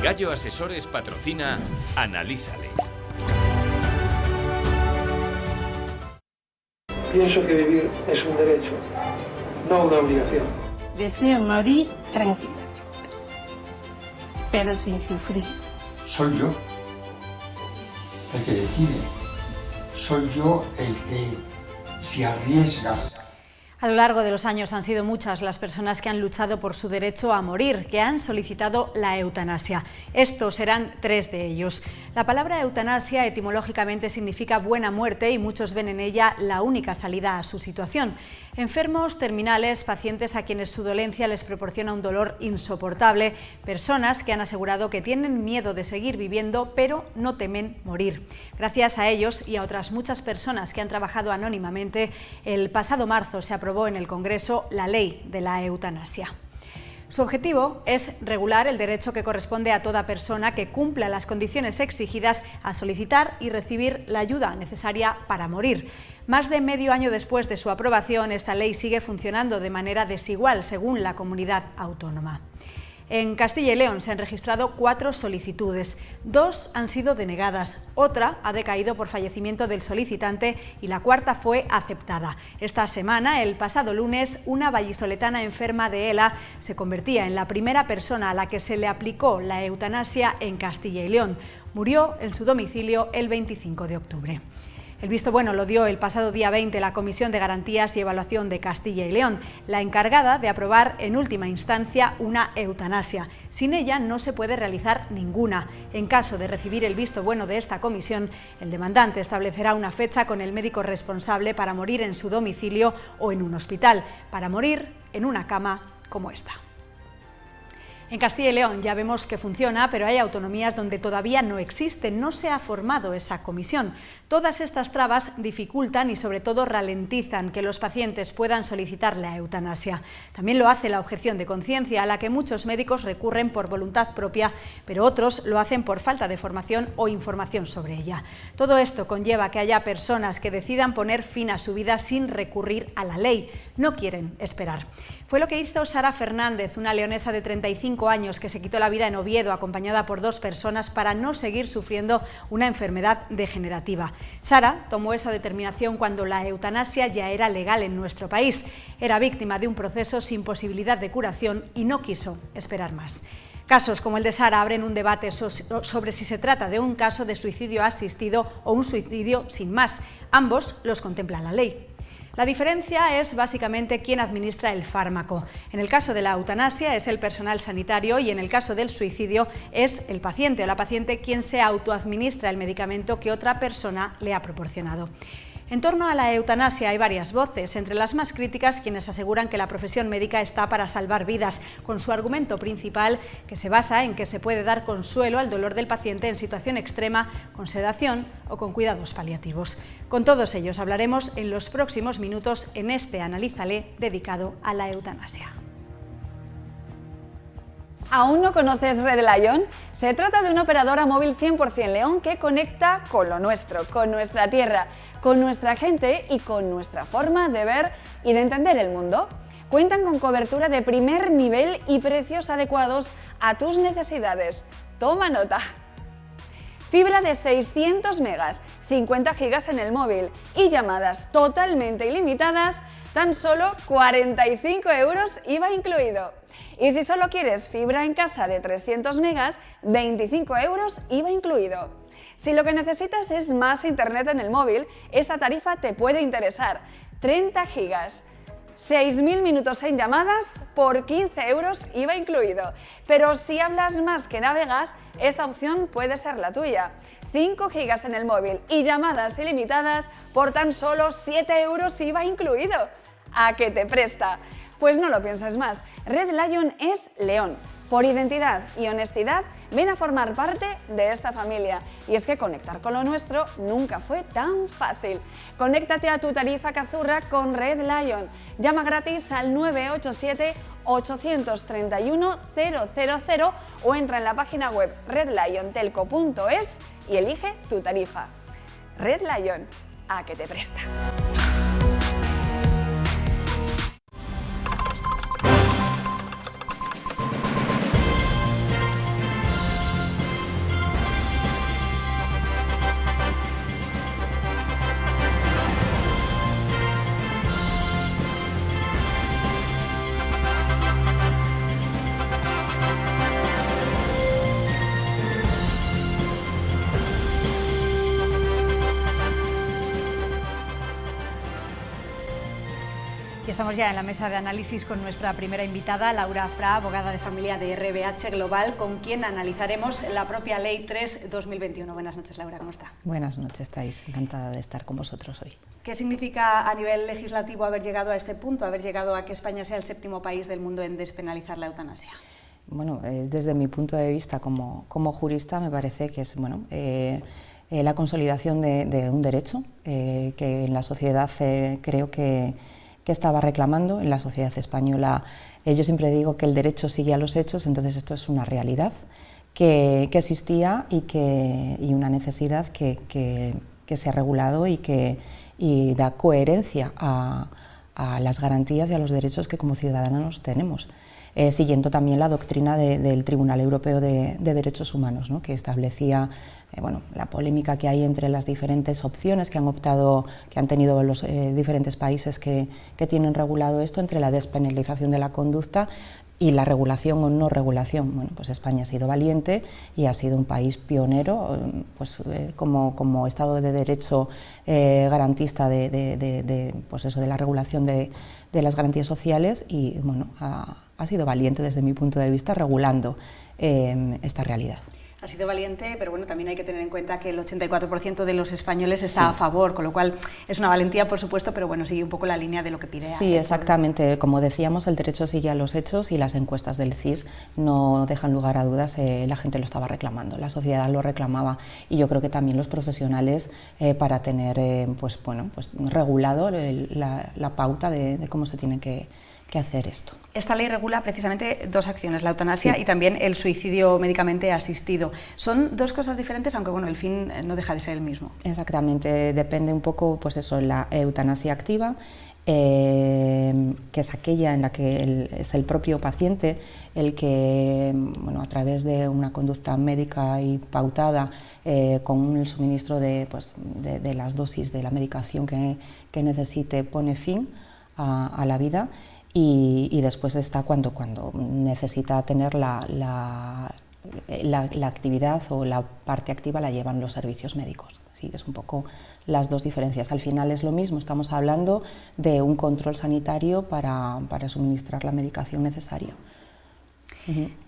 Gallo Asesores patrocina Analízale. Pienso que vivir es un derecho, no una obligación. Deseo morir tranquila, pero sin sufrir. Soy yo el que decide. Soy yo el que se arriesga. A lo largo de los años han sido muchas las personas que han luchado por su derecho a morir, que han solicitado la eutanasia. Estos serán 3 de ellos. La palabra eutanasia etimológicamente significa buena muerte y muchos ven en ella la única salida a su situación. Enfermos terminales, pacientes a quienes su dolencia les proporciona un dolor insoportable, personas que han asegurado que tienen miedo de seguir viviendo pero no temen morir. Gracias a ellos y a otras muchas personas que han trabajado anónimamente, el pasado marzo se aprobó en el Congreso la ley de la eutanasia. Su objetivo es regular el derecho que corresponde a toda persona que cumpla las condiciones exigidas a solicitar y recibir la ayuda necesaria para morir. Más de medio año después de su aprobación, esta ley sigue funcionando de manera desigual según la comunidad autónoma. En Castilla y León se han registrado 4 solicitudes, 2 han sido denegadas, otra ha decaído por fallecimiento del solicitante y la 4ª fue aceptada. Esta semana, el pasado lunes, una vallisoletana enferma de ELA se convertía en la primera persona a la que se le aplicó la eutanasia en Castilla y León. Murió en su domicilio el 25 de octubre. El visto bueno lo dio el pasado día 20 la Comisión de Garantías y Evaluación de Castilla y León, la encargada de aprobar en última instancia una eutanasia. Sin ella no se puede realizar ninguna. En caso de recibir el visto bueno de esta comisión, el demandante establecerá una fecha con el médico responsable para morir en su domicilio o en un hospital, para morir en una cama como esta. En Castilla y León ya vemos que funciona, pero hay autonomías donde todavía no existe, no se ha formado esa comisión. Todas estas trabas dificultan y sobre todo ralentizan que los pacientes puedan solicitar la eutanasia. También lo hace la objeción de conciencia, a la que muchos médicos recurren por voluntad propia, pero otros lo hacen por falta de formación o información sobre ella. Todo esto conlleva que haya personas que decidan poner fin a su vida sin recurrir a la ley. No quieren esperar. Fue lo que hizo Sara Fernández, una leonesa de 35 años que se quitó la vida en Oviedo acompañada por 2 personas para no seguir sufriendo una enfermedad degenerativa. Sara tomó esa determinación cuando la eutanasia ya era legal en nuestro país. Era víctima de un proceso sin posibilidad de curación y no quiso esperar más. Casos como el de Sara abren un debate sobre si se trata de un caso de suicidio asistido o un suicidio sin más. Ambos los contempla la ley. La diferencia es básicamente quién administra el fármaco. En el caso de la eutanasia es el personal sanitario y en el caso del suicidio es el paciente o la paciente quien se autoadministra el medicamento que otra persona le ha proporcionado. En torno a la eutanasia hay varias voces, entre las más críticas quienes aseguran que la profesión médica está para salvar vidas, con su argumento principal que se basa en que se puede dar consuelo al dolor del paciente en situación extrema, con sedación o con cuidados paliativos. Con todos ellos hablaremos en los próximos minutos en este Analízale dedicado a la eutanasia. ¿Aún no conoces Red Lion? Se trata de una operadora móvil 100% León que conecta con lo nuestro, con nuestra tierra, con nuestra gente y con nuestra forma de ver y de entender el mundo. Cuentan con cobertura de primer nivel y precios adecuados a tus necesidades. Toma nota. Fibra de 600 megas, 50 gigas en el móvil y llamadas totalmente ilimitadas, tan solo 45 € IVA incluido. Y si solo quieres fibra en casa de 300 megas, 25 € IVA incluido. Si lo que necesitas es más internet en el móvil, esta tarifa te puede interesar. 30 gigas. 6.000 minutos en llamadas por 15 € IVA incluido. Pero si hablas más que navegas, esta opción puede ser la tuya. 5 gigas en el móvil y llamadas ilimitadas por tan solo 7 € IVA incluido. ¿A qué te presta? Pues no lo pienses más. Red Lion es León. Por identidad y honestidad, ven a formar parte de esta familia. Y es que conectar con lo nuestro nunca fue tan fácil. Conéctate a tu tarifa cazurra con Red Lion. Llama gratis al 987 831 000 o entra en la página web redliontelco.es y elige tu tarifa. Red Lion, ¿a qué te presta? Estamos ya en la mesa de análisis con nuestra primera invitada, Laura Fra, abogada de familia de RBH Global, con quien analizaremos la propia Ley 3/2021. Buenas noches, Laura, ¿cómo está? Buenas noches, Thais. Encantada de estar con vosotros hoy. ¿Qué significa a nivel legislativo haber llegado a este punto, haber llegado a que España sea el 7º país del mundo en despenalizar la eutanasia? Bueno, desde mi punto de vista como jurista me parece que es la consolidación de un derecho que en la sociedad creo que estaba reclamando, en la sociedad española. Yo siempre digo que el derecho sigue a los hechos, entonces esto es una realidad que existía y una necesidad que se ha regulado y da coherencia a las garantías y a los derechos que como ciudadanos tenemos. Siguiendo también la doctrina del Tribunal Europeo de Derechos Humanos, ¿no?, que establecía la polémica que hay entre las diferentes opciones que han tenido los diferentes países que tienen regulado esto, entre la despenalización de la conducta y la regulación o no regulación. Bueno, pues España ha sido valiente y ha sido un país pionero, como Estado de Derecho garantista de la regulación de las garantías sociales y ha sido valiente desde mi punto de vista regulando esta realidad. Ha sido valiente, pero bueno, también hay que tener en cuenta que el 84% de los españoles está a favor, con lo cual es una valentía, por supuesto, pero bueno, sigue un poco la línea de lo que pide. Sí, exactamente. Como decíamos, el derecho sigue a los hechos y las encuestas del CIS no dejan lugar a dudas. La gente lo estaba reclamando, la sociedad lo reclamaba y yo creo que también los profesionales para tener regulado la pauta de cómo se tiene que hacer esto. Esta ley regula precisamente dos acciones, la eutanasia y también el suicidio médicamente asistido. Son dos cosas diferentes, aunque bueno, el fin no deja de ser el mismo. Exactamente, depende un poco, la eutanasia activa, que es aquella en la que es el propio paciente el que, a través de una conducta médica y pautada, con el suministro de las dosis de la medicación que necesite, pone fin a la vida. Y después está cuando necesita tener la actividad o la parte activa la llevan los servicios médicos. Sí, es un poco las dos diferencias. Al final es lo mismo, estamos hablando de un control sanitario para suministrar la medicación necesaria.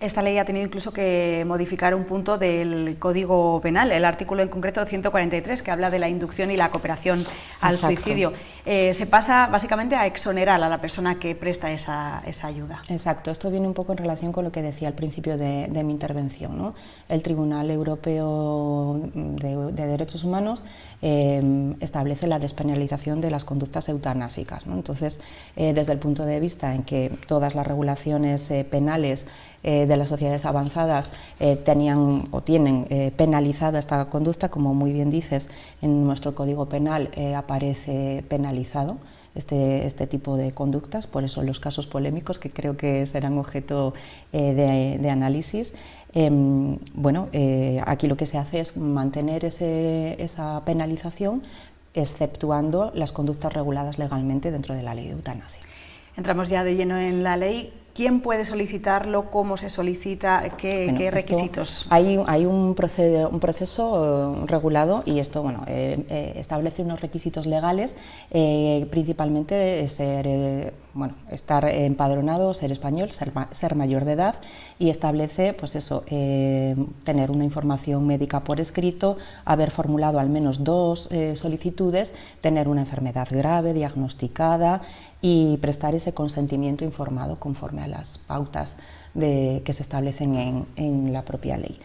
Esta ley ha tenido incluso que modificar un punto del Código Penal, el artículo en concreto 143, que habla de la inducción y la cooperación al suicidio. Se pasa básicamente a exonerar a la persona que presta esa ayuda. Exacto, esto viene un poco en relación con lo que decía al principio de mi intervención, ¿no? El Tribunal Europeo de Derechos Humanos establece la despenalización de las conductas eutanásicas, ¿no? Entonces, desde el punto de vista en que todas las regulaciones penales de las sociedades avanzadas tenían o tienen penalizada esta conducta, como muy bien dices, en nuestro Código Penal aparece penalizado este tipo de conductas, por eso los casos polémicos que creo que serán objeto de análisis. Aquí lo que se hace es mantener esa penalización, exceptuando las conductas reguladas legalmente dentro de la ley de eutanasia. Entramos ya de lleno en la ley. ¿Quién puede solicitarlo? ¿Cómo se solicita? ¿Qué requisitos? Hay un proceso regulado y esto establece unos requisitos legales, principalmente estar empadronado, ser español, ser mayor de edad, y establece tener una información médica por escrito, haber formulado al menos 2 solicitudes, tener una enfermedad grave diagnosticada y prestar ese consentimiento informado conforme a las pautas que se establecen en la propia ley.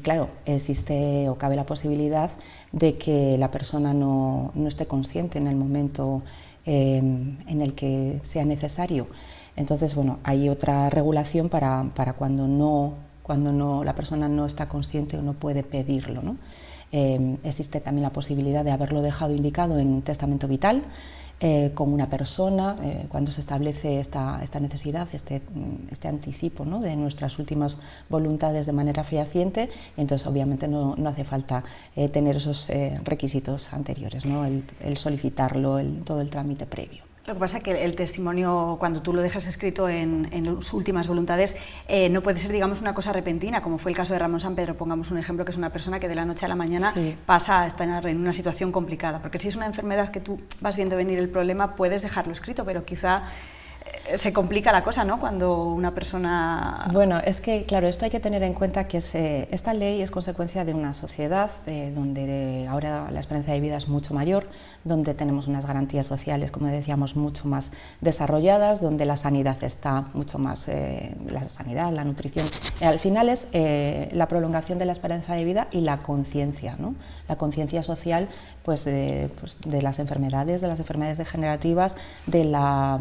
Claro, existe o cabe la posibilidad de que la persona no esté consciente en el momento en el que sea necesario. Entonces, hay otra regulación para cuando la persona no está consciente o no puede pedirlo, ¿no? Existe también la posibilidad de haberlo dejado indicado en testamento vital, con una persona, cuando se establece esta necesidad, este anticipo, ¿no?, de nuestras últimas voluntades de manera fehaciente. Entonces obviamente no hace falta tener esos requisitos anteriores, ¿no?, el solicitarlo, todo el trámite previo. Lo que pasa es que el testimonio, cuando tú lo dejas escrito en las últimas voluntades, no puede ser, digamos, una cosa repentina, como fue el caso de Ramón Sampedro. Pongamos un ejemplo, que es una persona que de la noche a la mañana pasa a estar en una situación complicada, porque si es una enfermedad que tú vas viendo venir el problema, puedes dejarlo escrito, pero quizá se complica la cosa, ¿no?, cuando una persona... Bueno, es que, claro, esto hay que tener en cuenta que esta ley es consecuencia de una sociedad donde ahora la esperanza de vida es mucho mayor, donde tenemos unas garantías sociales, como decíamos, mucho más desarrolladas, donde la sanidad está mucho más... la sanidad, la nutrición... al final es la prolongación de la esperanza de vida y la conciencia, ¿no?, la conciencia social pues de las enfermedades degenerativas, de la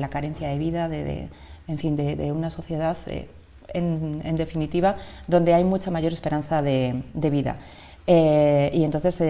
carencia de vida, en fin, de una sociedad, en definitiva, donde hay mucha mayor esperanza de vida. Y entonces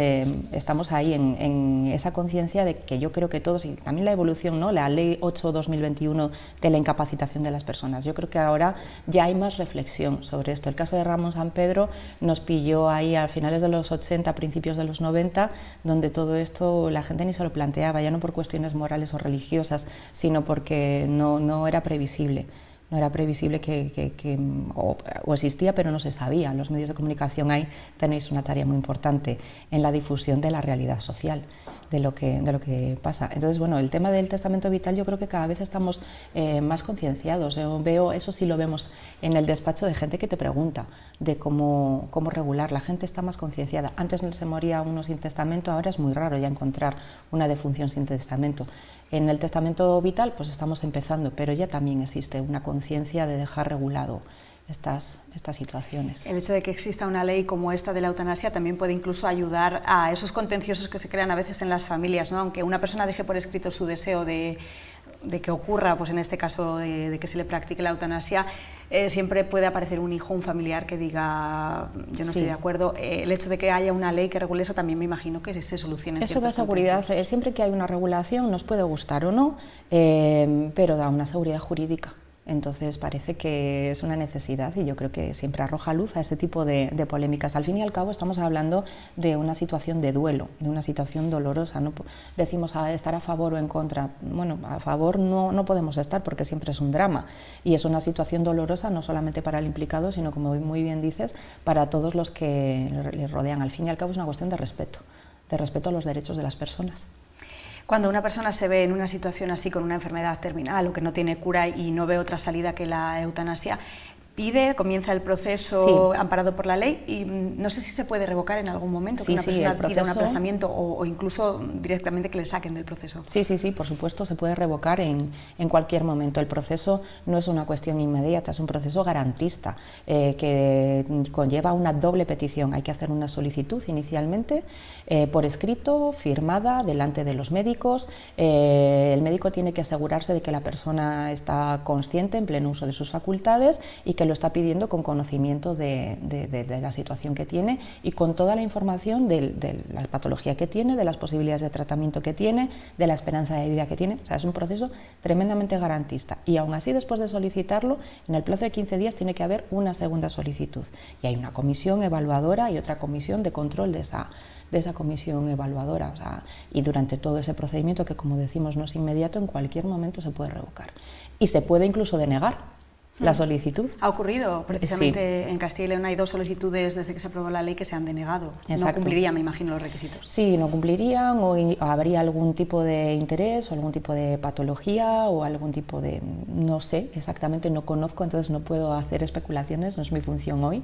estamos ahí en esa conciencia de que yo creo que todos, y también la evolución, ¿no?, la Ley 8/2021 de la incapacitación de las personas, yo creo que ahora ya hay más reflexión sobre esto. El caso de Ramón Sampedro nos pilló ahí a finales de los 80, principios de los 90, donde todo esto la gente ni se lo planteaba, ya no por cuestiones morales o religiosas, sino porque no era previsible. No era previsible o existía, pero no se sabía. En los medios de comunicación ahí tenéis una tarea muy importante en la difusión de la realidad social, de lo que pasa. Entonces, bueno, el tema del testamento vital, yo creo que cada vez estamos más concienciados. Veo, eso sí lo vemos en el despacho, de gente que te pregunta de cómo regular. La gente está más concienciada. Antes se moría uno sin testamento, ahora es muy raro ya encontrar una defunción sin testamento. En el testamento vital pues estamos empezando, pero ya también existe una conciencia de dejar regulado estas situaciones. El hecho de que exista una ley como esta de la eutanasia también puede incluso ayudar a esos contenciosos que se crean a veces en las familias, ¿no? Aunque una persona deje por escrito su deseo de que ocurra, pues en este caso de que se le practique la eutanasia, siempre puede aparecer un hijo, un familiar que diga yo no estoy de acuerdo. El hecho de que haya una ley que regule eso también me imagino que se solucione. Eso da seguridad. Siempre que hay una regulación, nos puede gustar o no, pero da una seguridad jurídica. Entonces parece que es una necesidad y yo creo que siempre arroja luz a ese tipo de polémicas. Al fin y al cabo estamos hablando de una situación de duelo, de una situación dolorosa. No decimos estar a favor o en contra. Bueno, a favor no podemos estar porque siempre es un drama y es una situación dolorosa no solamente para el implicado, sino, como muy bien dices, para todos los que le rodean. Al fin y al cabo es una cuestión de respeto a los derechos de las personas. Cuando una persona se ve en una situación así, con una enfermedad terminal o que no tiene cura y no ve otra salida que la eutanasia, comienza el proceso amparado por la ley y no sé si se puede revocar en algún momento que una persona pida un aplazamiento o incluso directamente que le saquen del proceso. Sí, por supuesto, se puede revocar en cualquier momento. El proceso no es una cuestión inmediata, es un proceso garantista que conlleva una doble petición. Hay que hacer una solicitud inicialmente por escrito, firmada delante de los médicos. El médico tiene que asegurarse de que la persona está consciente, en pleno uso de sus facultades y que lo está pidiendo con conocimiento de la situación que tiene y con toda la información de la patología que tiene, de las posibilidades de tratamiento que tiene, de la esperanza de vida que tiene. O sea, es un proceso tremendamente garantista y aún así, después de solicitarlo, en el plazo de 15 días tiene que haber una segunda solicitud y hay una comisión evaluadora y otra comisión de control de esa comisión evaluadora. O sea, y durante todo ese procedimiento, que como decimos no es inmediato, en cualquier momento se puede revocar y se puede incluso denegar la solicitud. Ha ocurrido, precisamente en Castilla y León hay 2 solicitudes desde que se aprobó la ley que se han denegado. Exacto. No cumplirían, me imagino, los requisitos. Sí, no cumplirían o habría algún tipo de interés o algún tipo de patología o algún tipo de... no sé, exactamente no conozco, entonces no puedo hacer especulaciones, no es mi función hoy.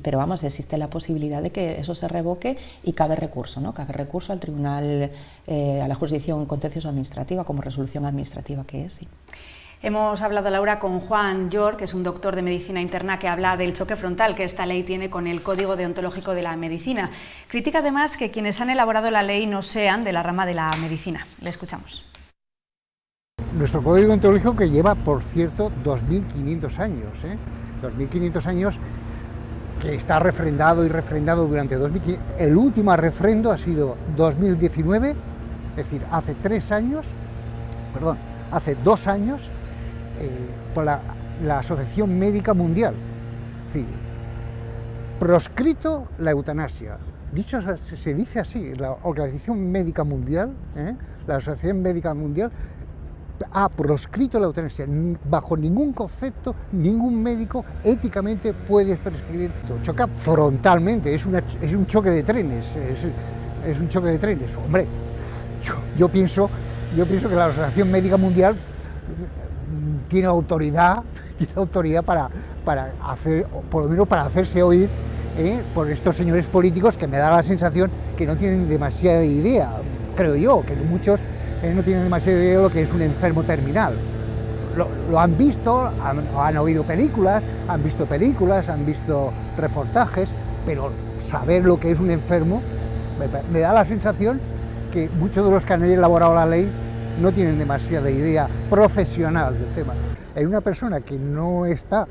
Pero vamos, existe la posibilidad de que eso se revoque y cabe recurso, ¿no? Cabe recurso al tribunal, a la jurisdicción contencioso administrativa como resolución administrativa que es, sí. Hemos hablado, Laura, con Juan York, que es un doctor de medicina interna que habla del choque frontal que esta ley tiene con el Código Deontológico de la Medicina. Critica además que quienes han elaborado la ley no sean de la rama de la medicina. Le escuchamos. Nuestro Código Deontológico, que lleva, por cierto, 2.500 años, 2.500 años, que está refrendado y refrendado durante 2015. El último refrendo ha sido 2019, es decir, hace 2 años, por la Asociación Médica Mundial. Es decir, proscrito la eutanasia, dicho, se dice así, la Organización Médica Mundial, la Asociación Médica Mundial, ha proscrito la eutanasia. Bajo ningún concepto, ningún médico éticamente puede prescribir. Choca frontalmente, es un choque de trenes, es un choque de trenes. Hombre, yo pienso que la Asociación Médica Mundial tiene autoridad para hacer, por lo menos para hacerse oír por estos señores políticos, que me da la sensación que no tienen demasiada idea, creo yo, que muchos no tienen demasiada idea de lo que es un enfermo terminal. Lo han visto, han oído películas, han visto reportajes, pero saber lo que es un enfermo me da la sensación que muchos de los que han elaborado la ley no tienen demasiada idea profesional del tema. Hay una persona que no está,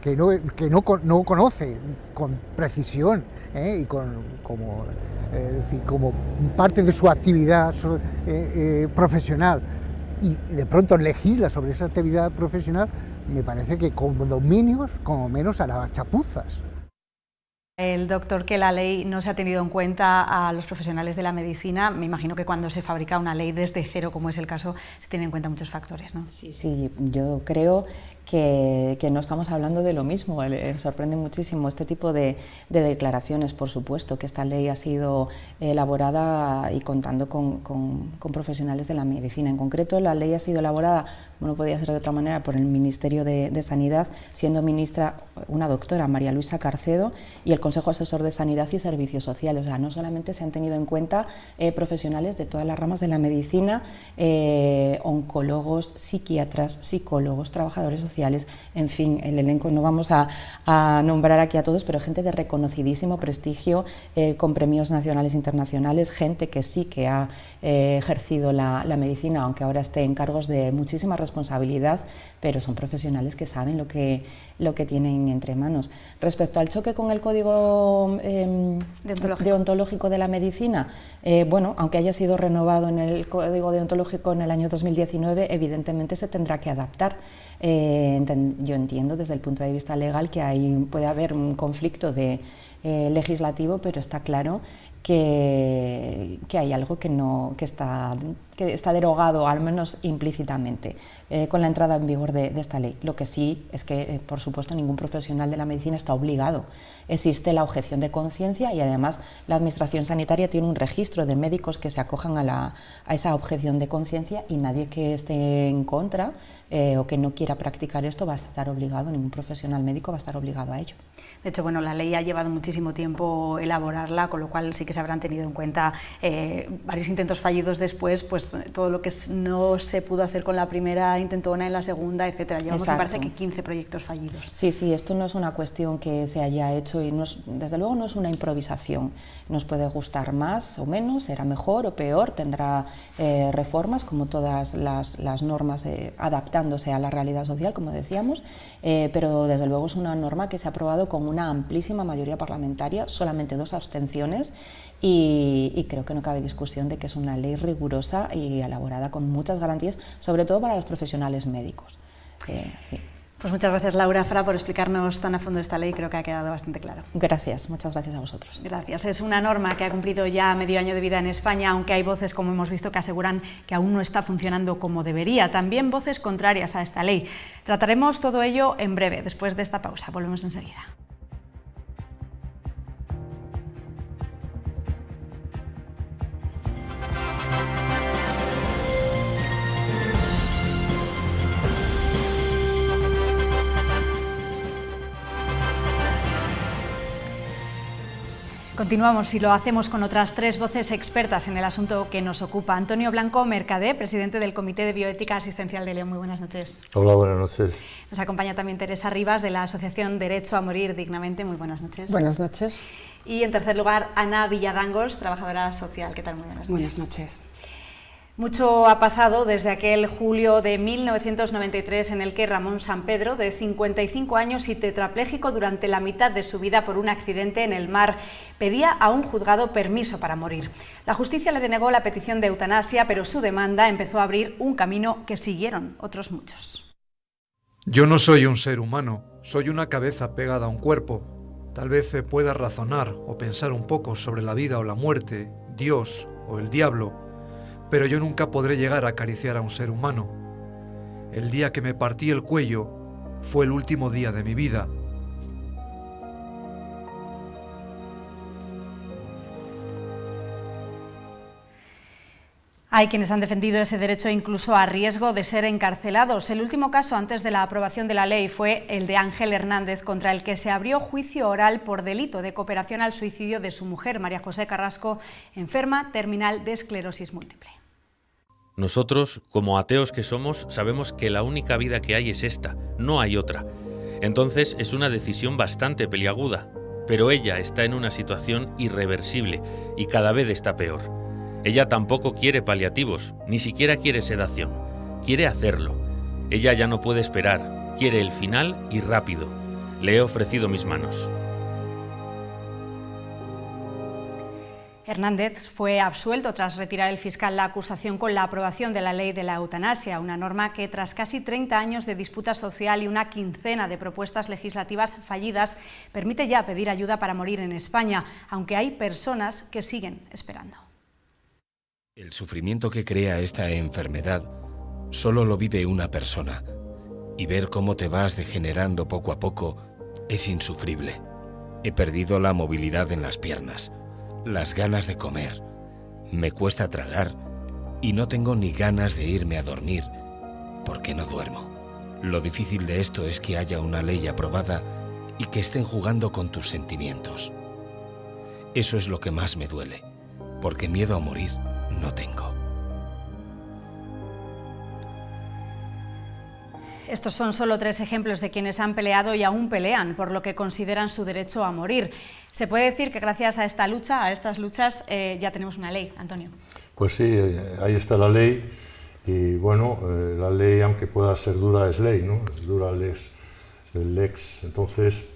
que no conoce con precisión y como parte de su actividad profesional, y de pronto legisla sobre esa actividad profesional, me parece que como dominios, como menos, hará chapuzas. El doctor, que la ley no se ha tenido en cuenta a los profesionales de la medicina. Me imagino que cuando se fabrica una ley desde cero, como es el caso, se tienen en cuenta muchos factores, ¿no? Sí, yo creo que no estamos hablando de lo mismo. Sorprende muchísimo este tipo de declaraciones. Por supuesto que esta ley ha sido elaborada y contando con profesionales de la medicina. En concreto, la ley ha sido elaborada, no podía ser de otra manera, por el Ministerio de Sanidad, siendo ministra una doctora, María Luisa Carcedo, y el Consejo Asesor de Sanidad y Servicios Sociales. O sea, no solamente se han tenido en cuenta profesionales de todas las ramas de la medicina, oncólogos, psiquiatras, psicólogos, trabajadores sociales, en fin, el elenco no vamos a nombrar aquí a todos, pero gente de reconocidísimo prestigio, con premios nacionales e internacionales, gente que sí que ha ejercido la medicina, aunque ahora esté en cargos de muchísima responsabilidad, pero son profesionales que saben lo que tienen entre manos. Respecto al choque con el código deontológico de la medicina, bueno, aunque haya sido renovado en el código deontológico en el año 2019, evidentemente se tendrá que adaptar. Yo entiendo desde el punto de vista legal que puede haber un conflicto legislativo, pero está claro que hay algo que está derogado, al menos implícitamente, con la entrada en vigor de esta ley. Lo que sí es que, por supuesto, ningún profesional de la medicina está obligado. Existe la objeción de conciencia y además la Administración Sanitaria tiene un registro de médicos que se acojan a esa objeción de conciencia, y nadie que esté en contra o que no quiera practicar esto va a estar obligado, ningún profesional médico va a estar obligado a ello. De hecho, bueno, la ley ha llevado muchísimo tiempo elaborarla, con lo cual sí que se habrán tenido en cuenta varios intentos fallidos después, pues todo lo que no se pudo hacer con la primera intentona, en la segunda, etcétera. Llevamos, me parece, que 15 proyectos fallidos. Sí, esto no es una cuestión que se haya hecho y desde luego no es una improvisación. Nos puede gustar más o menos, será mejor o peor, tendrá reformas, como todas las normas, adaptándose a la realidad social, como decíamos, pero desde luego es una norma que se ha aprobado con una amplísima mayoría parlamentaria, solamente 2 abstenciones, y creo que no cabe discusión de que es una ley rigurosa y elaborada con muchas garantías, sobre todo para los profesionales médicos. Sí. Pues muchas gracias, Laura Fra, por explicarnos tan a fondo esta ley. Creo que ha quedado bastante claro. Gracias, muchas gracias a vosotros. Gracias. Es una norma que ha cumplido ya medio año de vida en España, aunque hay voces, como hemos visto, que aseguran que aún no está funcionando como debería. También voces contrarias a esta ley. Trataremos todo ello en breve, después de esta pausa. Volvemos enseguida. Continuamos y lo hacemos con otras 3 voces expertas en el asunto que nos ocupa. Antonio Blanco Mercadé, presidente del Comité de Bioética Asistencial de León. Muy buenas noches. Hola, buenas noches. Nos acompaña también Teresa Rivas, de la Asociación Derecho a Morir Dignamente. Muy buenas noches. Buenas noches. Y en tercer lugar, Ana Villadangos, trabajadora social. ¿Qué tal? Muy buenas noches. Buenas noches. Mucho ha pasado desde aquel julio de 1993 en el que Ramón Sampedro, de 55 años y tetrapléjico durante la mitad de su vida por un accidente en el mar, pedía a un juzgado permiso para morir. La justicia le denegó la petición de eutanasia, pero su demanda empezó a abrir un camino que siguieron otros muchos. Yo no soy un ser humano, soy una cabeza pegada a un cuerpo. Tal vez pueda razonar o pensar un poco sobre la vida o la muerte, Dios o el diablo, pero yo nunca podré llegar a acariciar a un ser humano. El día que me partí el cuello fue el último día de mi vida. Hay quienes han defendido ese derecho incluso a riesgo de ser encarcelados. El último caso antes de la aprobación de la ley fue el de Ángel Hernández, contra el que se abrió juicio oral por delito de cooperación al suicidio de su mujer, María José Carrasco, enferma terminal de esclerosis múltiple. Nosotros, como ateos que somos, sabemos que la única vida que hay es esta, no hay otra. Entonces es una decisión bastante peliaguda, pero ella está en una situación irreversible y cada vez está peor. Ella tampoco quiere paliativos, ni siquiera quiere sedación. Quiere hacerlo. Ella ya no puede esperar, quiere el final y rápido. Le he ofrecido mis manos. Hernández fue absuelto tras retirar el fiscal la acusación con la aprobación de la ley de la eutanasia, una norma que tras casi 30 años de disputa social y una quincena de propuestas legislativas fallidas, permite ya pedir ayuda para morir en España, aunque hay personas que siguen esperando. El sufrimiento que crea esta enfermedad solo lo vive una persona, y ver cómo te vas degenerando poco a poco es insufrible. He perdido la movilidad en las piernas, las ganas de comer, me cuesta tragar y no tengo ni ganas de irme a dormir porque no duermo. Lo difícil de esto es que haya una ley aprobada y que estén jugando con tus sentimientos. Eso es lo que más me duele, porque miedo a morir no tengo. Estos son solo 3 ejemplos de quienes han peleado y aún pelean por lo que consideran su derecho a morir. Se puede decir que gracias a esta lucha, a estas luchas, ya tenemos una ley, Antonio. Pues sí, ahí está la ley y bueno, la ley, aunque pueda ser dura, es ley, ¿no? Es dura el lex, entonces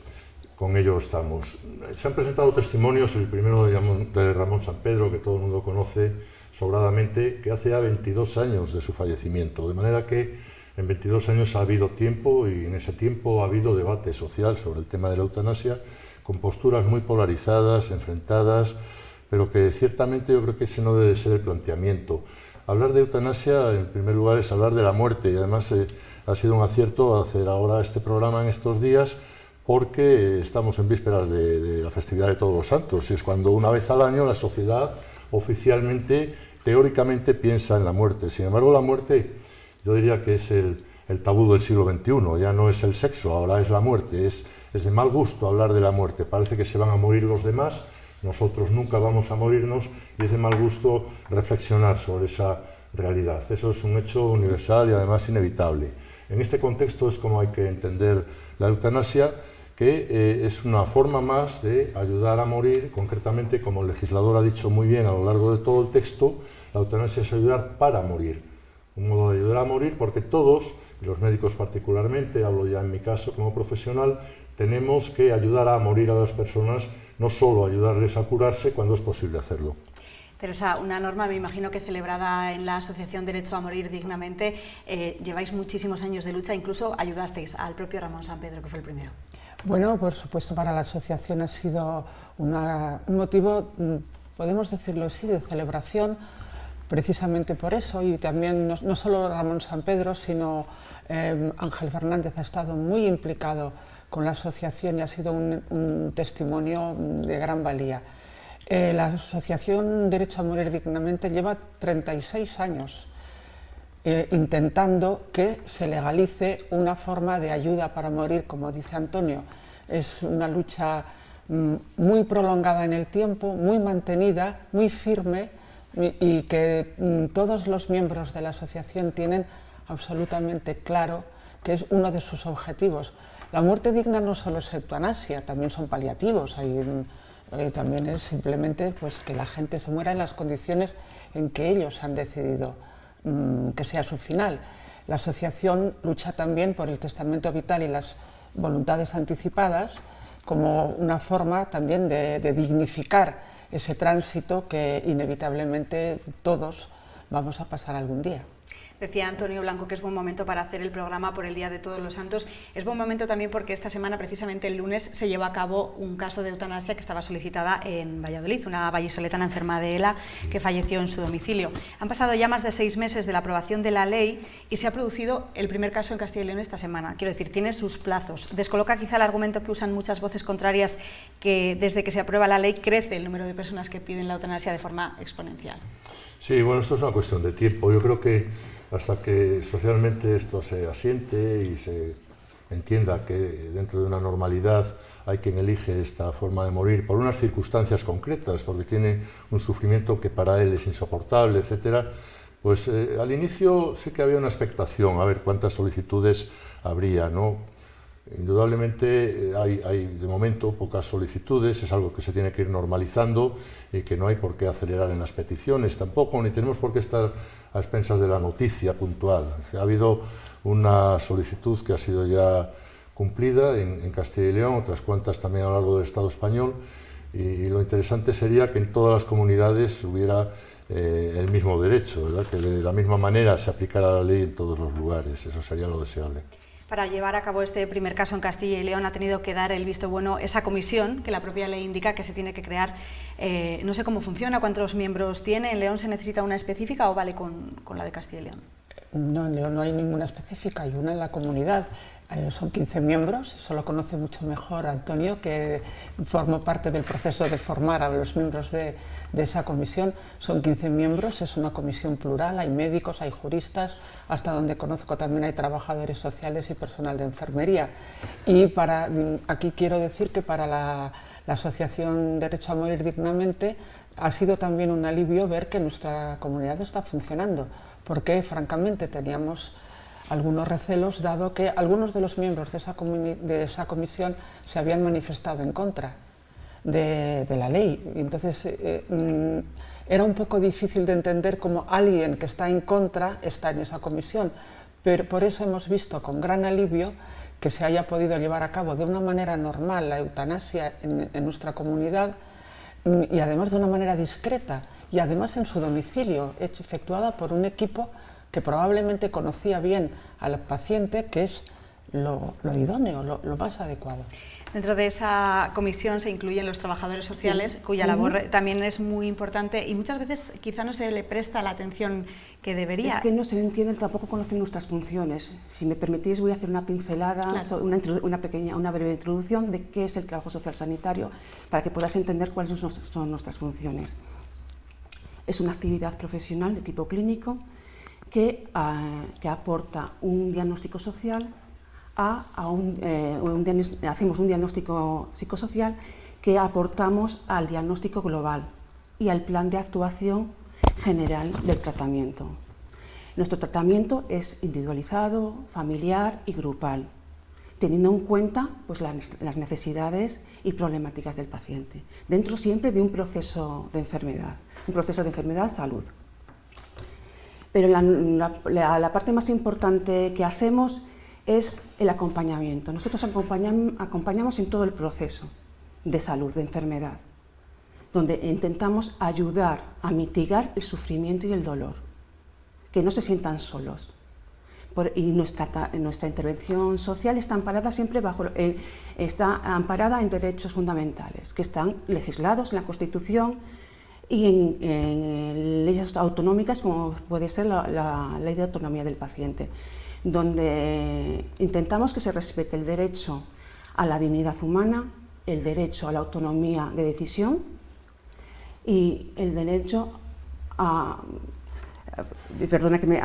con ello estamos. Se han presentado testimonios, el primero de Ramón Sampedro, que todo el mundo conoce sobradamente, que hace ya 22 años de su fallecimiento, de manera que en 22 años ha habido tiempo y en ese tiempo ha habido debate social sobre el tema de la eutanasia, con posturas muy polarizadas, enfrentadas, pero que ciertamente yo creo que ese no debe ser el planteamiento. Hablar de eutanasia, en primer lugar, es hablar de la muerte, y además ha sido un acierto hacer ahora este programa en estos días, porque estamos en vísperas de la festividad de Todos los Santos, y es cuando una vez al año la sociedad oficialmente, teóricamente, piensa en la muerte. Sin embargo, la muerte, yo diría que es el tabú del siglo XXI, ya no es el sexo, ahora es la muerte, es de mal gusto hablar de la muerte, parece que se van a morir los demás, nosotros nunca vamos a morirnos, y es de mal gusto reflexionar sobre esa realidad. Eso es un hecho universal y además inevitable. En este contexto es como hay que entender la eutanasia, que es una forma más de ayudar a morir, concretamente, como el legislador ha dicho muy bien a lo largo de todo el texto, la eutanasia es ayudar para morir. Un modo de ayudar a morir porque todos, y los médicos particularmente, hablo ya en mi caso como profesional, tenemos que ayudar a morir a las personas, no solo ayudarles a curarse cuando es posible hacerlo. Teresa, una norma, me imagino que celebrada en la Asociación Derecho a Morir Dignamente, lleváis muchísimos años de lucha, incluso ayudasteis al propio Ramón Sampedro, que fue el primero. Bueno, por supuesto, para la asociación ha sido un motivo, podemos decirlo así, de celebración, precisamente por eso, y también no solo Ramón Sampedro, sino Ángel Fernández ha estado muy implicado con la asociación y ha sido un testimonio de gran valía. La Asociación Derecho a Morir Dignamente lleva 36 años intentando que se legalice una forma de ayuda para morir, como dice Antonio. Es una lucha muy prolongada en el tiempo, muy mantenida, muy firme, y que todos los miembros de la asociación tienen absolutamente claro que es uno de sus objetivos. La muerte digna no solo es eutanasia, también son paliativos. También es simplemente pues, que la gente se muera en las condiciones en que ellos han decidido que sea su final. La asociación lucha también por el testamento vital y las voluntades anticipadas como una forma también de dignificar ese tránsito que inevitablemente todos vamos a pasar algún día. Decía Antonio Blanco que es buen momento para hacer el programa por el Día de Todos los Santos. Es buen momento también porque esta semana, precisamente el lunes, se llevó a cabo un caso de eutanasia que estaba solicitada en Valladolid, una vallisoletana enferma de ELA que falleció en su domicilio. Han pasado ya más de 6 meses de la aprobación de la ley y se ha producido el primer caso en Castilla y León esta semana. Quiero decir, tiene sus plazos. Descoloca quizá el argumento que usan muchas voces contrarias, que desde que se aprueba la ley crece el número de personas que piden la eutanasia de forma exponencial. Sí, bueno, esto es una cuestión de tiempo. Yo creo que hasta que socialmente esto se asiente y se entienda que dentro de una normalidad hay quien elige esta forma de morir por unas circunstancias concretas, porque tiene un sufrimiento que para él es insoportable, etcétera, pues al inicio sí que había una expectación, a ver cuántas solicitudes habría, ¿no? Indudablemente hay de momento pocas solicitudes, es algo que se tiene que ir normalizando y que no hay por qué acelerar en las peticiones tampoco, ni tenemos por qué estar a expensas de la noticia puntual. Ha habido una solicitud que ha sido ya cumplida en Castilla y León, otras cuantas también a lo largo del Estado español, y lo interesante sería que en todas las comunidades hubiera el mismo derecho, ¿verdad? Que de la misma manera se aplicara la ley en todos los lugares, eso sería lo deseable. Para llevar a cabo este primer caso en Castilla y León ha tenido que dar el visto bueno esa comisión que la propia ley indica que se tiene que crear. No sé cómo funciona, cuántos miembros tiene. ¿En León se necesita una específica o vale con la de Castilla y León? No, en León no hay ninguna específica, hay una en la comunidad. Son 15 miembros, eso lo conoce mucho mejor Antonio, que formó parte del proceso de formar a los miembros de esa comisión. Son 15 miembros, es una comisión plural, hay médicos, hay juristas, hasta donde conozco también hay trabajadores sociales y personal de enfermería. Y aquí quiero decir que para la Asociación Derecho a Morir Dignamente ha sido también un alivio ver que nuestra comunidad está funcionando, porque francamente teníamos algunos recelos, dado que algunos de los miembros de esa comisión se habían manifestado en contra de la ley. Entonces era un poco difícil de entender cómo alguien que está en contra está en esa comisión, pero por eso hemos visto con gran alivio que se haya podido llevar a cabo de una manera normal la eutanasia en nuestra comunidad, y además de una manera discreta, y además en su domicilio, efectuada por un equipo que probablemente conocía bien al paciente, que es lo idóneo, lo más adecuado. Dentro de esa comisión se incluyen los trabajadores sociales, sí, cuya labor también es muy importante y muchas veces quizá no se le presta la atención que debería. Es que no se entienden, tampoco conocen nuestras funciones. Si me permitís, voy a hacer una pincelada, claro, una breve introducción de qué es el trabajo social sanitario, para que puedas entender cuáles son nuestras funciones. Es una actividad profesional de tipo clínico que aporta un diagnóstico social, hacemos un diagnóstico psicosocial que aportamos al diagnóstico global y al plan de actuación general del tratamiento. Nuestro tratamiento es individualizado, familiar y grupal, teniendo en cuenta pues, las necesidades y problemáticas del paciente, dentro siempre de un proceso de enfermedad-salud. Pero la parte más importante que hacemos es el acompañamiento. Nosotros acompañamos en todo el proceso de salud, de enfermedad, donde intentamos ayudar a mitigar el sufrimiento y el dolor, que no se sientan solos. Y nuestra intervención social está amparada siempre en derechos fundamentales, que están legislados en la Constitución y en leyes autonómicas, como puede ser la Ley de Autonomía del Paciente, donde intentamos que se respete el derecho a la dignidad humana, el derecho a la autonomía de decisión y el derecho a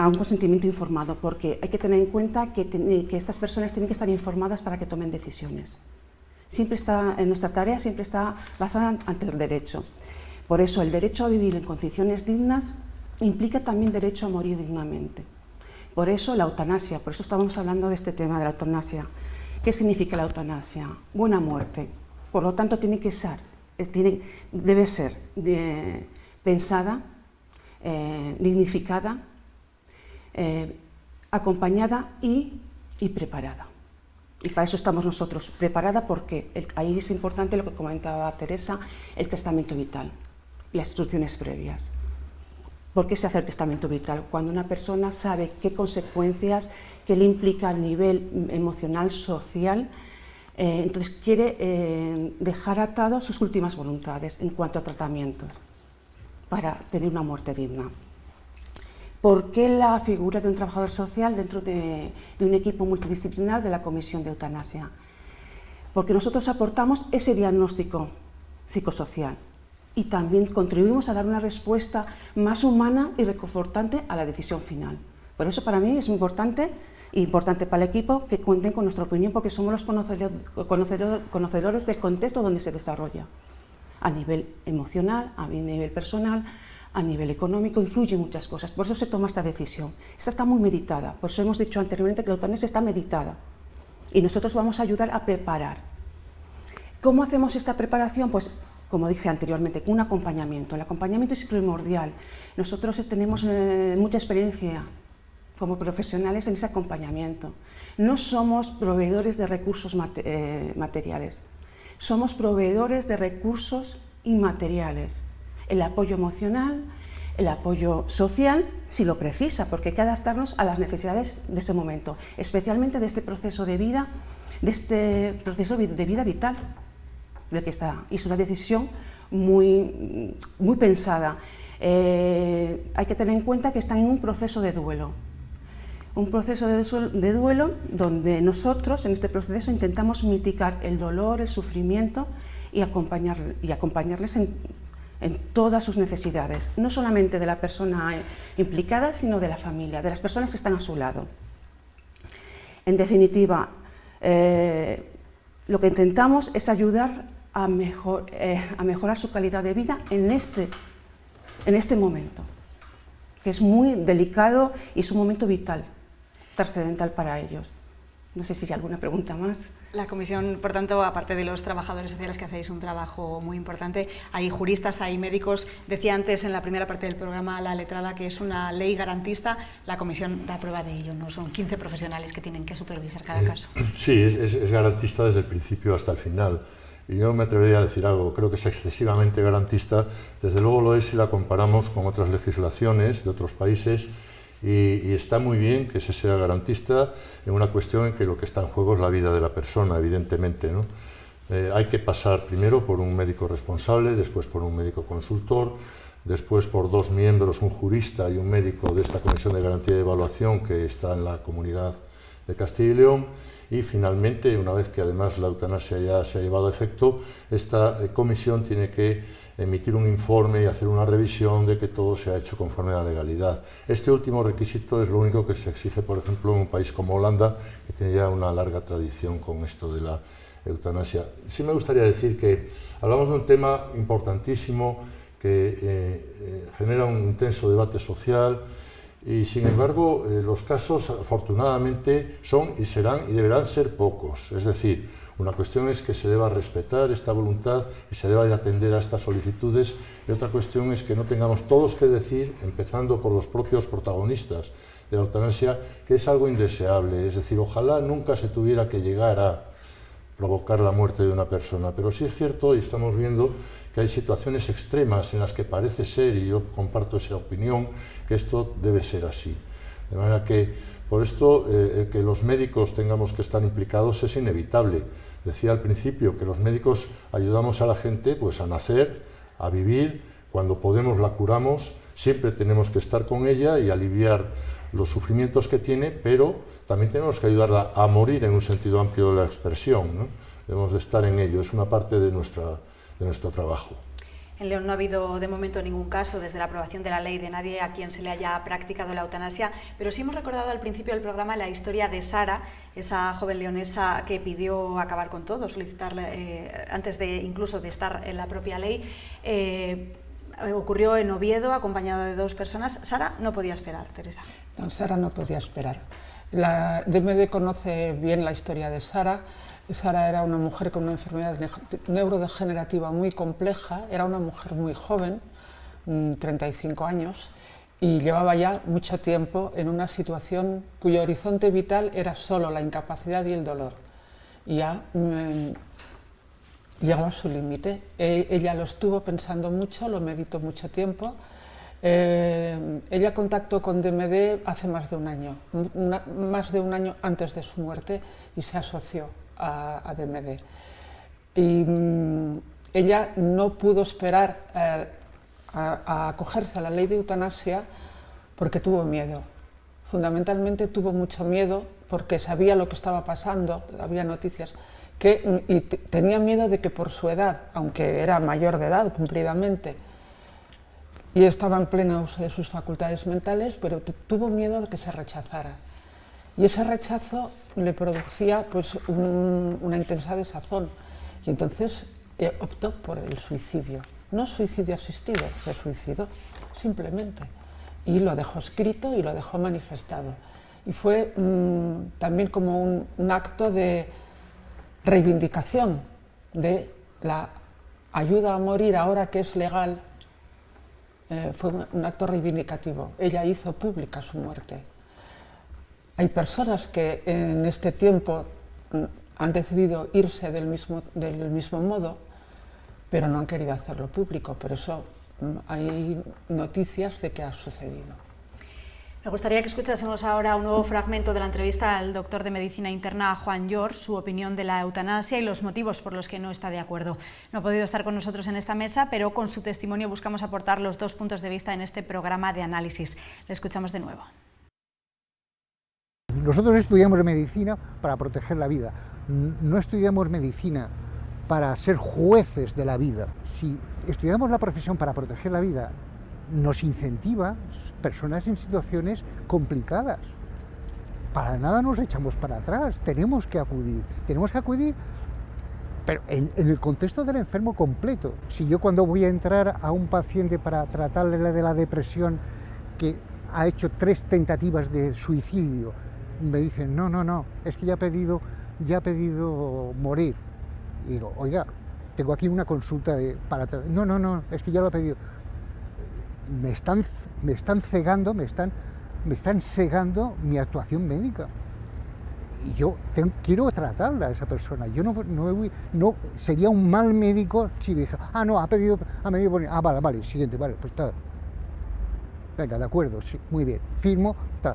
un consentimiento informado, porque hay que tener en cuenta que estas personas tienen que estar informadas para que tomen decisiones. Nuestra tarea siempre está basada ante el derecho. Por eso el derecho a vivir en condiciones dignas implica también derecho a morir dignamente. Por eso la eutanasia, por eso estábamos hablando de este tema de la eutanasia. ¿Qué significa la eutanasia? Buena muerte. Por lo tanto, debe ser pensada, dignificada, acompañada y preparada. Y para eso estamos nosotros, preparada, porque ahí es importante lo que comentaba Teresa, el testamento vital, las instrucciones previas. ¿Por qué se hace el testamento vital? Cuando una persona sabe qué consecuencias, qué le implica a nivel emocional, social, entonces quiere dejar atados sus últimas voluntades en cuanto a tratamientos para tener una muerte digna. ¿Por qué la figura de un trabajador social dentro de un equipo multidisciplinar de la Comisión de Eutanasia? Porque nosotros aportamos ese diagnóstico psicosocial y también contribuimos a dar una respuesta más humana y reconfortante a la decisión final. Por eso para mí es importante para el equipo que cuenten con nuestra opinión, porque somos los conocedores del contexto donde se desarrolla. A nivel emocional, a nivel personal, a nivel económico, influyen muchas cosas. Por eso se toma esta decisión. Esta está muy meditada, por eso hemos dicho anteriormente que la eutanasia está meditada. Y nosotros vamos a ayudar a preparar. ¿Cómo hacemos esta preparación? Pues, como dije anteriormente, con un acompañamiento. El acompañamiento es primordial. Nosotros tenemos mucha experiencia como profesionales en ese acompañamiento. No somos proveedores de recursos materiales, somos proveedores de recursos inmateriales. El apoyo emocional, el apoyo social, si lo precisa, porque hay que adaptarnos a las necesidades de ese momento, especialmente de este proceso de vida, de este proceso de vida vital del que está. Y es una decisión muy pensada. Hay que tener en cuenta que están en un proceso de duelo. Un proceso de duelo donde nosotros en este proceso intentamos mitigar el dolor, el sufrimiento y acompañarles en todas sus necesidades, no solamente de la persona implicada, sino de la familia, de las personas que están a su lado. En definitiva, lo que intentamos es ayudar a mejorar su calidad de vida en este momento, que es muy delicado y es un momento vital, trascendental para ellos. No sé si hay alguna pregunta más. La comisión, por tanto, aparte de los trabajadores sociales que hacéis un trabajo muy importante, hay juristas, hay médicos. Decía antes en la primera parte del programa la letrada que es una ley garantista. La comisión da prueba de ello, ¿no? Son 15 profesionales que tienen que supervisar cada caso. Sí, es garantista desde el principio hasta el final. Y yo me atrevería a decir algo, creo que es excesivamente garantista. Desde luego lo es si la comparamos con otras legislaciones de otros países. Y está muy bien que se sea garantista en una cuestión en que lo que está en juego es la vida de la persona, evidentemente, ¿no? Hay que pasar primero por un médico responsable, después por un médico consultor, después por 2 miembros, un jurista y un médico de esta Comisión de Garantía y Evaluación que está en la Comunidad de Castilla y León, y finalmente, una vez que además la eutanasia ya se ha llevado a efecto, esta comisión tiene que emitir un informe y hacer una revisión de que todo se ha hecho conforme a la legalidad. Este último requisito es lo único que se exige, por ejemplo, en un país como Holanda, que tiene ya una larga tradición con esto de la eutanasia. Sí me gustaría decir que hablamos de un tema importantísimo que genera un intenso debate social y, sin embargo, los casos, afortunadamente, son y serán y deberán ser pocos. Es decir, una cuestión es que se deba respetar esta voluntad y se deba atender a estas solicitudes, y otra cuestión es que no tengamos todos que decir, empezando por los propios protagonistas de la eutanasia, que es algo indeseable. Es decir, ojalá nunca se tuviera que llegar a provocar la muerte de una persona, pero sí es cierto, y estamos viendo que hay situaciones extremas en las que parece ser, y yo comparto esa opinión, que esto debe ser así. De manera que, por esto, el que los médicos tengamos que estar implicados es inevitable. Decía al principio que los médicos ayudamos a la gente pues, a nacer, a vivir, cuando podemos la curamos, siempre tenemos que estar con ella y aliviar los sufrimientos que tiene, pero también tenemos que ayudarla a morir en un sentido amplio de la expresión, ¿no? Debemos de estar en ello, es una parte de nuestro trabajo. En León no ha habido de momento ningún caso desde la aprobación de la ley de nadie a quien se le haya practicado la eutanasia, pero sí hemos recordado al principio del programa la historia de Sara, esa joven leonesa que pidió acabar con todo, solicitarle antes de incluso de estar en la propia ley. Ocurrió en Oviedo, acompañada de 2 personas. Sara no podía esperar, Teresa. No, Sara no podía esperar. La DMD conoce bien la historia de Sara. Sara era una mujer con una enfermedad neurodegenerativa muy compleja, era una mujer muy joven, 35 años, y llevaba ya mucho tiempo en una situación cuyo horizonte vital era solo la incapacidad y el dolor. Y ya llegó a su límite. Ella lo estuvo pensando mucho, lo meditó mucho tiempo, Ella contactó con DMD hace más de un año, más de un año antes de su muerte, y se asoció a DMD. Y ella no pudo esperar a acogerse a la ley de eutanasia porque tuvo miedo. Fundamentalmente tuvo mucho miedo porque sabía lo que estaba pasando, había noticias, y tenía miedo de que por su edad, aunque era mayor de edad cumplidamente, y estaba en pleno uso de sus facultades mentales, pero tuvo miedo de que se rechazara. Y ese rechazo le producía pues, una intensa desazón. Y entonces optó por el suicidio. No suicidio asistido, se suicidó, simplemente. Y lo dejó escrito y lo dejó manifestado. Y fue también como un acto de reivindicación de la ayuda a morir ahora que es legal. Fue un acto reivindicativo. Ella hizo pública su muerte. Hay personas que en este tiempo han decidido irse del mismo modo, pero no han querido hacerlo público. Por eso hay noticias de que ha sucedido. Me gustaría que escuchásemos ahora un nuevo fragmento de la entrevista al doctor de Medicina Interna Juan Llor, su opinión de la eutanasia y los motivos por los que no está de acuerdo. No ha podido estar con nosotros en esta mesa, pero con su testimonio buscamos aportar los dos puntos de vista en este programa de análisis. Le escuchamos de nuevo. Nosotros estudiamos medicina para proteger la vida, no estudiamos medicina para ser jueces de la vida. Si estudiamos la profesión para proteger la vida, nos incentiva personas en situaciones complicadas. Para nada nos echamos para atrás, tenemos que acudir, pero en el contexto del enfermo completo. Si yo cuando voy a entrar a un paciente para tratarle de la depresión que ha hecho 3 tentativas de suicidio, me dicen, no, es que ya ha pedido morir. Y digo, oiga, tengo aquí una consulta para... No, es que ya lo ha pedido. Me están cegando, me están cegando mi actuación médica. Y yo quiero tratarla a esa persona. Yo no sería un mal médico si dijera, ha pedido morir. Vale, siguiente, vale, pues está. Venga, de acuerdo, sí, muy bien, firmo, tal.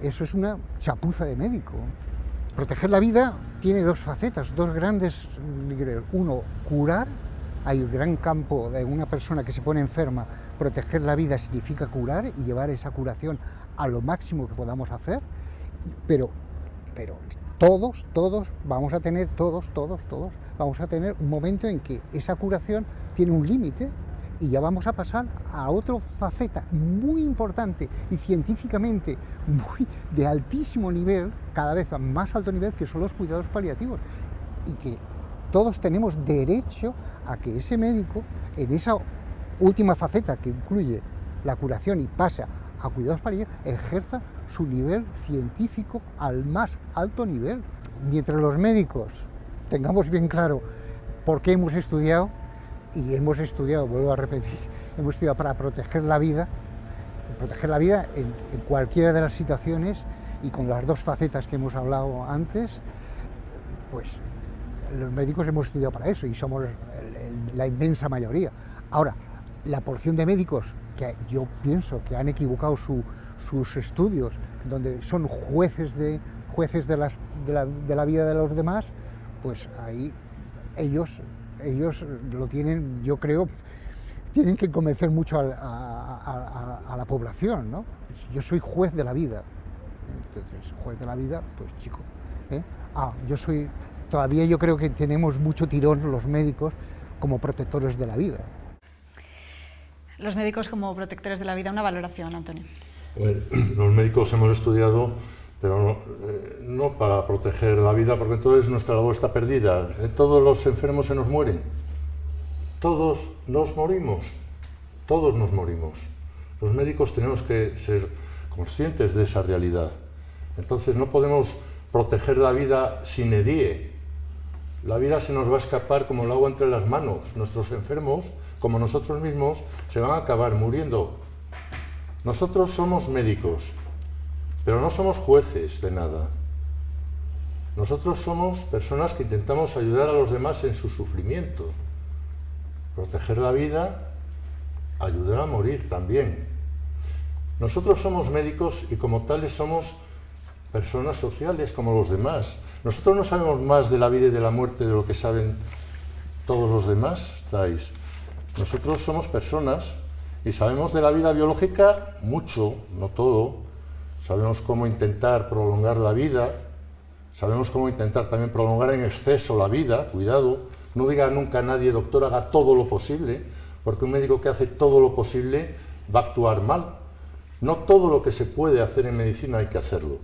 Eso es una chapuza de médico. Proteger la vida tiene 2 facetas, 2 grandes niveles. Uno, curar. Hay un gran campo de una persona que se pone enferma. Proteger la vida significa curar y llevar esa curación a lo máximo que podamos hacer. Pero todos vamos a tener, vamos a tener un momento en que esa curación tiene un límite y ya vamos a pasar a otra faceta muy importante y científicamente de altísimo nivel, cada vez a más alto nivel, que son los cuidados paliativos. Y que todos tenemos derecho a que ese médico, en esa última faceta que incluye la curación y pasa a cuidados paliativos, ejerza su nivel científico al más alto nivel. Mientras los médicos tengamos bien claro por qué hemos estudiado, y hemos estudiado, vuelvo a repetir, hemos estudiado para proteger la vida en cualquiera de las situaciones y con las 2 facetas que hemos hablado antes, pues los médicos hemos estudiado para eso y somos la inmensa mayoría. Ahora, la porción de médicos que yo pienso que han equivocado sus estudios, donde son jueces de la vida de los demás, pues ahí ellos lo tienen, yo creo, tienen que convencer mucho a la población, ¿no? Yo soy juez de la vida. Entonces, juez de la vida, pues chico, todavía yo creo que tenemos mucho tirón los médicos como protectores de la vida. Los médicos como protectores de la vida, una valoración, Antonio. Los médicos hemos estudiado, pero no para proteger la vida, porque entonces nuestra labor está perdida. Todos los enfermos se nos mueren. Todos nos morimos. Los médicos tenemos que ser conscientes de esa realidad. Entonces no podemos proteger la vida sine die. La vida se nos va a escapar como el agua entre las manos. Nuestros enfermos, como nosotros mismos, se van a acabar muriendo. Nosotros somos médicos, pero no somos jueces de nada. Nosotros somos personas que intentamos ayudar a los demás en su sufrimiento. Proteger la vida ayudar a morir también. Nosotros somos médicos y como tales somos personas sociales como los demás. Nosotros no sabemos más de la vida y de la muerte de lo que saben todos los demás. Nosotros somos personas y sabemos de la vida biológica mucho, no todo. Sabemos cómo intentar prolongar la vida, sabemos cómo intentar también prolongar en exceso la vida. Cuidado, no diga nunca a nadie, doctor, haga todo lo posible, porque un médico que hace todo lo posible va a actuar mal. No todo lo que se puede hacer en medicina hay que hacerlo.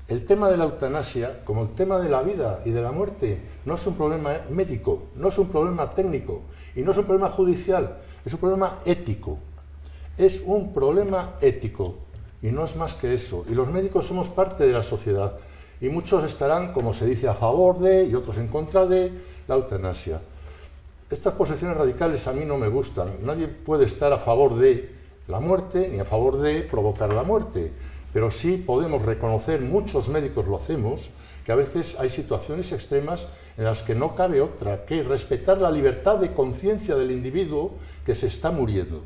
El tema de la eutanasia, como el tema de la vida y de la muerte, no es un problema médico, no es un problema técnico y no es un problema judicial, es un problema ético. Es un problema ético y no es más que eso. Y los médicos somos parte de la sociedad y muchos estarán, como se dice, a favor de y otros en contra de la eutanasia. Estas posiciones radicales a mí no me gustan. Nadie puede estar a favor de la muerte ni a favor de provocar la muerte. Pero sí podemos reconocer, muchos médicos lo hacemos, que a veces hay situaciones extremas en las que no cabe otra que respetar la libertad de conciencia del individuo que se está muriendo.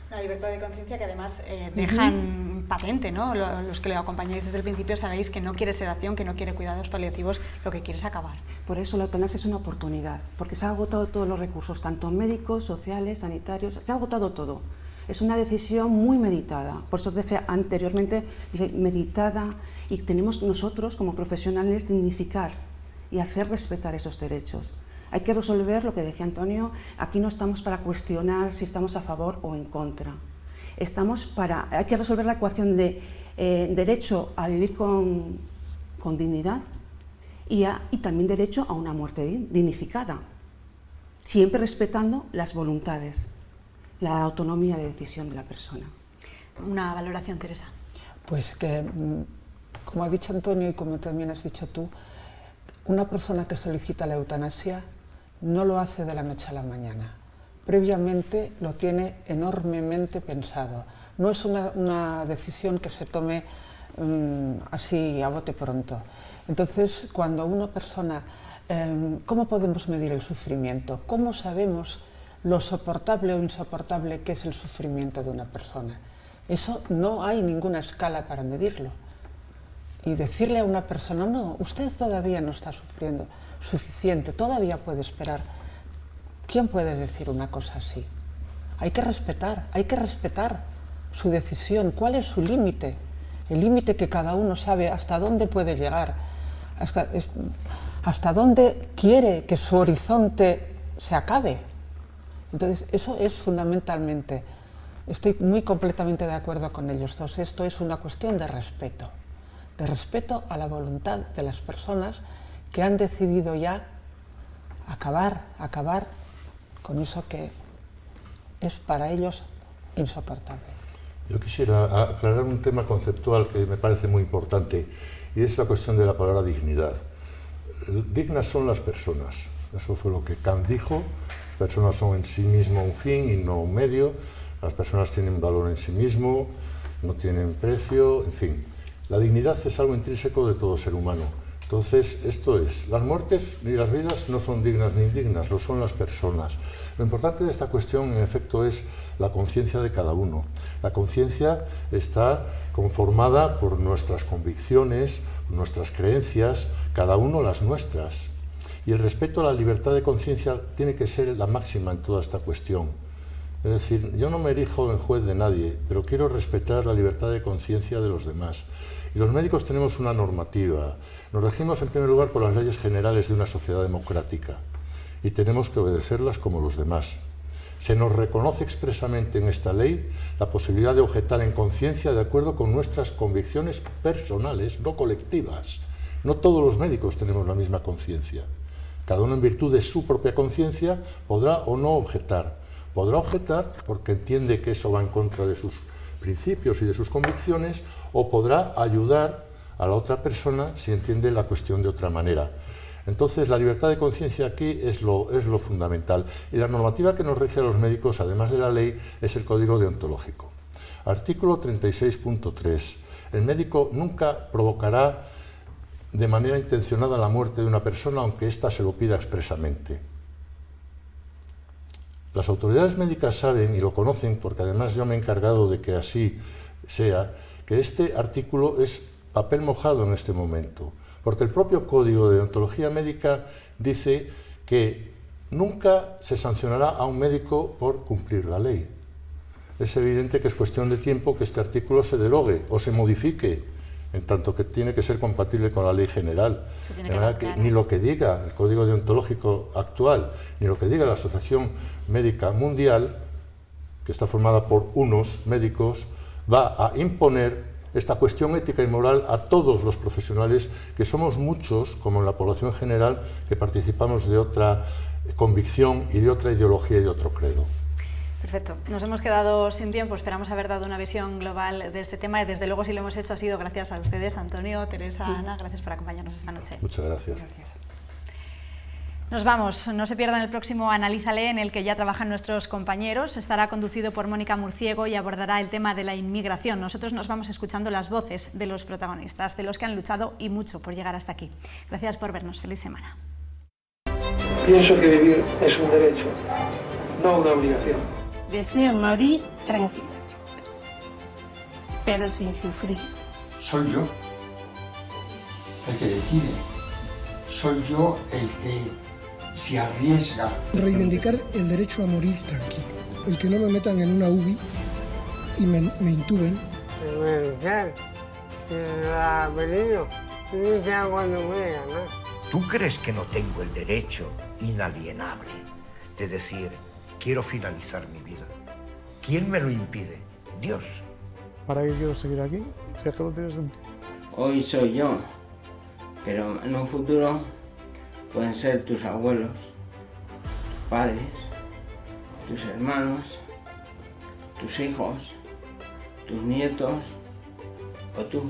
Una libertad de conciencia que además dejan patente, ¿no? Los que le acompañáis desde el principio sabéis que no quiere sedación, que no quiere cuidados paliativos, lo que quiere es acabar. Por eso la eutanasia es una oportunidad, porque se han agotado todos los recursos, tanto médicos, sociales, sanitarios, se ha agotado todo. Es una decisión muy meditada, por eso dije anteriormente, meditada, y tenemos nosotros como profesionales dignificar y hacer respetar esos derechos. Hay que resolver lo que decía Antonio, aquí no estamos para cuestionar si estamos a favor o en contra. Hay que resolver la ecuación de derecho a vivir con dignidad y también derecho a una muerte dignificada, siempre respetando las voluntades, la autonomía de decisión de la persona. Una valoración, Teresa. Pues que, como ha dicho Antonio y como también has dicho tú, una persona que solicita la eutanasia no lo hace de la noche a la mañana. Previamente lo tiene enormemente pensado. No es una decisión que se tome así a bote pronto. Entonces, cuando una persona... ¿cómo podemos medir el sufrimiento? ¿Cómo sabemos lo soportable o insoportable que es el sufrimiento de una persona? Eso no hay ninguna escala para medirlo. Y decirle a una persona, no, usted todavía no está sufriendo suficiente, todavía puede esperar. ¿Quién puede decir una cosa así? Hay que respetar su decisión. ¿Cuál es su límite? El límite que cada uno sabe hasta dónde puede llegar, hasta dónde quiere que su horizonte se acabe. Entonces, eso es fundamentalmente, estoy muy completamente de acuerdo con ellos dos, esto es una cuestión de respeto a la voluntad de las personas que han decidido ya acabar con eso que es para ellos insoportable. Yo quisiera aclarar un tema conceptual que me parece muy importante y es la cuestión de la palabra dignidad. Dignas son las personas, eso fue lo que Kant dijo. Las personas son en sí mismo un fin y no un medio, las personas tienen valor en sí mismo, no tienen precio, en fin. La dignidad es algo intrínseco de todo ser humano. Entonces, esto es, las muertes ni las vidas no son dignas ni indignas, lo son las personas. Lo importante de esta cuestión, en efecto, es la conciencia de cada uno. La conciencia está conformada por nuestras convicciones, nuestras creencias, cada uno las nuestras. Y el respeto a la libertad de conciencia tiene que ser la máxima en toda esta cuestión. Es decir, yo no me erijo en juez de nadie, pero quiero respetar la libertad de conciencia de los demás. Y los médicos tenemos una normativa. Nos regimos en primer lugar por las leyes generales de una sociedad democrática y tenemos que obedecerlas como los demás. Se nos reconoce expresamente en esta ley la posibilidad de objetar en conciencia de acuerdo con nuestras convicciones personales, no colectivas. No todos los médicos tenemos la misma conciencia. Cada uno en virtud de su propia conciencia podrá o no objetar. Podrá objetar porque entiende que eso va en contra de sus principios y de sus convicciones, o podrá ayudar a la otra persona si entiende la cuestión de otra manera. Entonces, la libertad de conciencia aquí es lo fundamental. Y la normativa que nos rige a los médicos, además de la ley, es el Código Deontológico. Artículo 36.3. El médico nunca provocará de manera intencionada la muerte de una persona, aunque ésta se lo pida expresamente. las autoridades médicas saben y lo conocen, porque además yo me he encargado de que así sea, que este artículo es papel mojado en este momento, porque el propio Código de Deontología Médica dice que nunca se sancionará a un médico por cumplir la ley. Es evidente que es cuestión de tiempo que este artículo se derogue o se modifique, en tanto que tiene que ser compatible con la ley general. De verdad que ni lo que diga el Código Deontológico actual, ni lo que diga la Asociación Médica Mundial, que está formada por unos médicos, va a imponer esta cuestión ética y moral a todos los profesionales, que somos muchos, como en la población general, que participamos de otra convicción y de otra ideología y de otro credo. Perfecto. Nos hemos quedado sin tiempo, esperamos haber dado una visión global de este tema y desde luego si lo hemos hecho ha sido gracias a ustedes, Antonio, Teresa, Ana, gracias por acompañarnos esta noche. Muchas gracias. Nos vamos, no se pierdan el próximo Analízale, en el que ya trabajan nuestros compañeros. Estará conducido por Mónica Murciego y abordará el tema de la inmigración. Nosotros nos vamos escuchando las voces de los protagonistas, de los que han luchado y mucho por llegar hasta aquí. Gracias por vernos, feliz semana. Pienso que vivir es un derecho, no una obligación. Deseo morir tranquila, pero sin sufrir. Soy yo el que decide. Soy yo el que se arriesga. Reivindicar el derecho a morir tranquilo. El que no me metan en una UBI y me intuben. ¿Tú crees que no tengo el derecho inalienable de decir, quiero finalizar mi vida? ¿Quién me lo impide? Dios. ¿Para qué quiero seguir aquí? Si es que no tiene sentido. Hoy soy yo, pero en un futuro pueden ser tus abuelos, tus padres, tus hermanos, tus hijos, tus nietos o tú.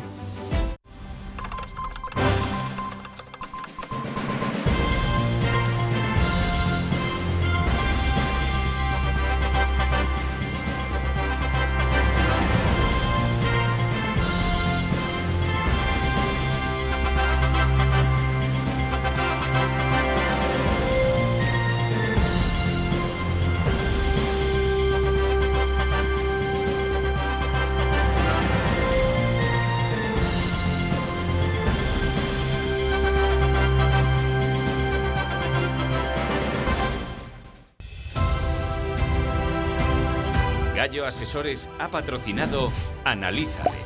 Gallo Asesores ha patrocinado Analízale.